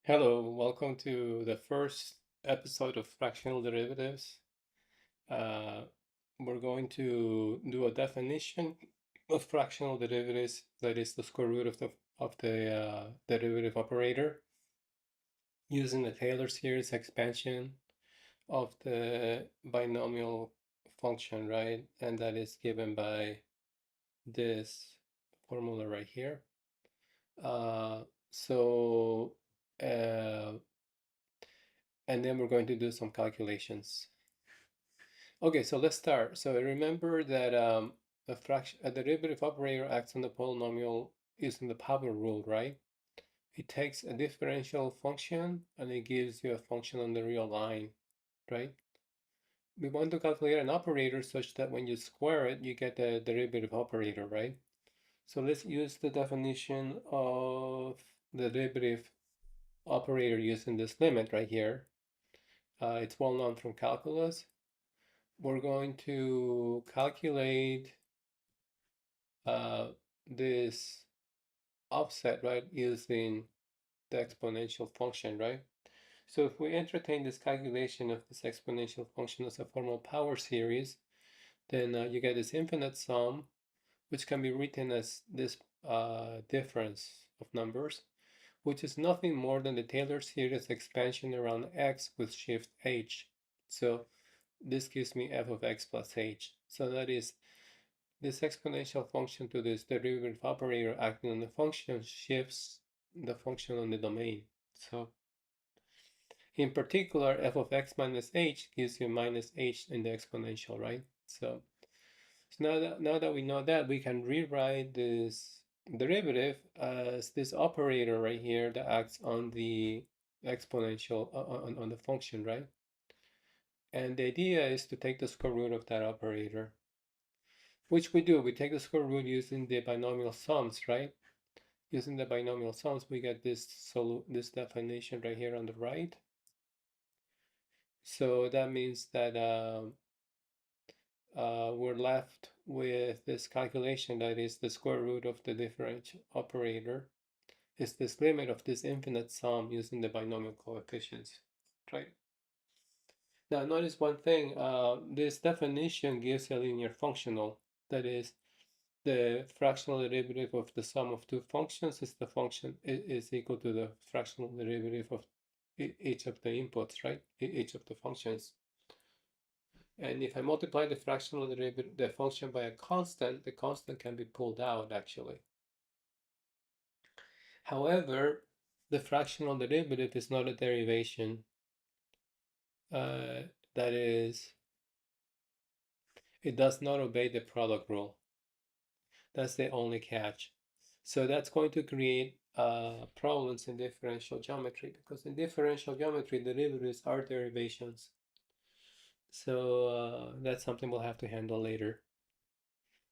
Hello, welcome to the first episode of Fractional Derivatives. Uh, we're going to do a definition of fractional derivatives, that is the square root of the derivative operator, using the Taylor series expansion of the binomial function, right? And that is given by this formula right here. Uh, so uh, and then we're going to do some calculations. Okay, so let's start. So remember that a derivative operator acts on the polynomial using the power rule, right? It takes a differential function and it gives you a function on the real line, right? We want to calculate an operator such that when you square it, you get the derivative operator, right? So let's use the definition of the derivative operator using this limit right here. It's well known from calculus. We're going to calculate this offset, right, using the exponential function, right? So if we entertain this calculation of this exponential function as a formal power series, then you get this infinite sum, which can be written as this difference of numbers, which is nothing more than the Taylor series expansion around x with shift h. So this gives me f of x plus h. So that is this exponential function to this derivative operator acting on the function shifts the function on the domain. So in particular, f of x minus h gives you minus h in the exponential, right? So now that we know that, we can rewrite this derivative as this operator right here that acts on the exponential on the function, right? And the idea is to take the square root of that operator, which we do. We take the square root using the binomial sums, right? Using the binomial sums, we get this definition right here on the right. So that means that we're left with this calculation that is the square root of the differential operator is this limit of this infinite sum using the binomial coefficients, right? Now notice one thing, this definition gives a linear functional, that is, the fractional derivative of the sum of two functions is the function is equal to the fractional derivative of each of the inputs, right? Each of the functions. And if I multiply the fractional derivative, the function by a constant, the constant can be pulled out actually. However, the fractional derivative is not a derivation. That is, it does not obey the product rule. That's the only catch. So that's going to create problems in differential geometry, because in differential geometry, derivatives are derivations. So that's something we'll have to handle later.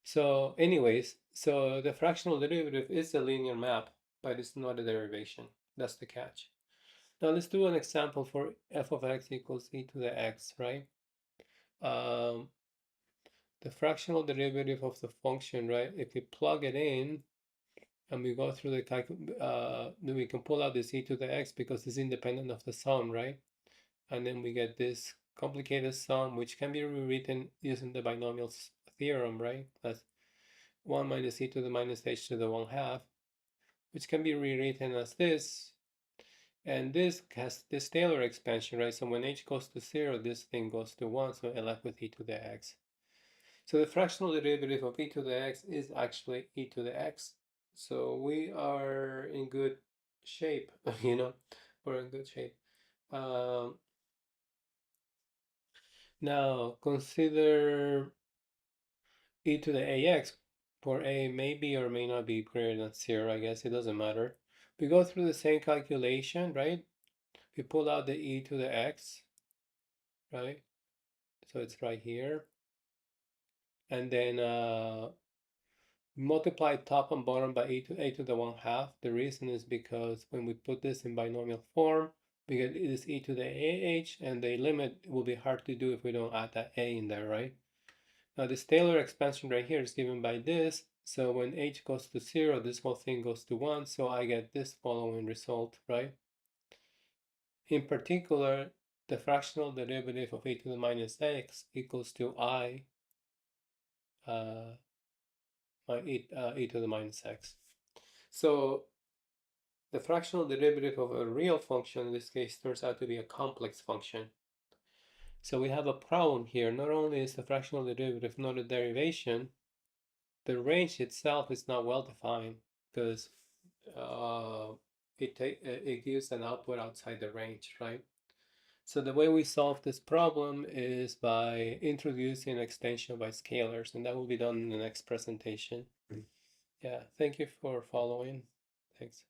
So anyways, so the fractional derivative is a linear map, but it's not a derivation. That's the catch. Now let's do an example for f of x equals e to the x, right? Um, the fractional derivative of the function, right? If we plug it in, and we go through the then we can pull out this e to the x because it's independent of the sum, right? And then we get this complicated sum, which can be rewritten using the binomial theorem, right? That's 1 minus e to the minus h to the 1/2, which can be rewritten as this. And this has this Taylor expansion, right? So when h goes to 0, this thing goes to 1, so I left with e to the x. So the fractional derivative of e to the x is actually e to the x. So we are in good shape, we're in good shape. Now consider e to the ax, for a may be or may not be greater than 0, I guess it doesn't matter. We go through the same calculation, right? We pull out the e to the x, right? So it's right here. And then multiply top and bottom by a to the 1/2. The reason is because when we put this in binomial form, we get this e to the ah, and the limit will be hard to do if we don't add that a in there, right? Now this Taylor expansion right here is given by this, so when h goes to 0, this whole thing goes to 1, so I get this following result, right? In particular, the fractional derivative of e to the minus x equals to I e to the minus x. So the fractional derivative of a real function in this case turns out to be a complex function. So we have a problem here. Not only is the fractional derivative not a derivation, the range itself is not well defined because it gives an output outside the range, right? So the way we solve this problem is by introducing an extension by scalars, and that will be done in the next presentation. Yeah, thank you for following. Thanks.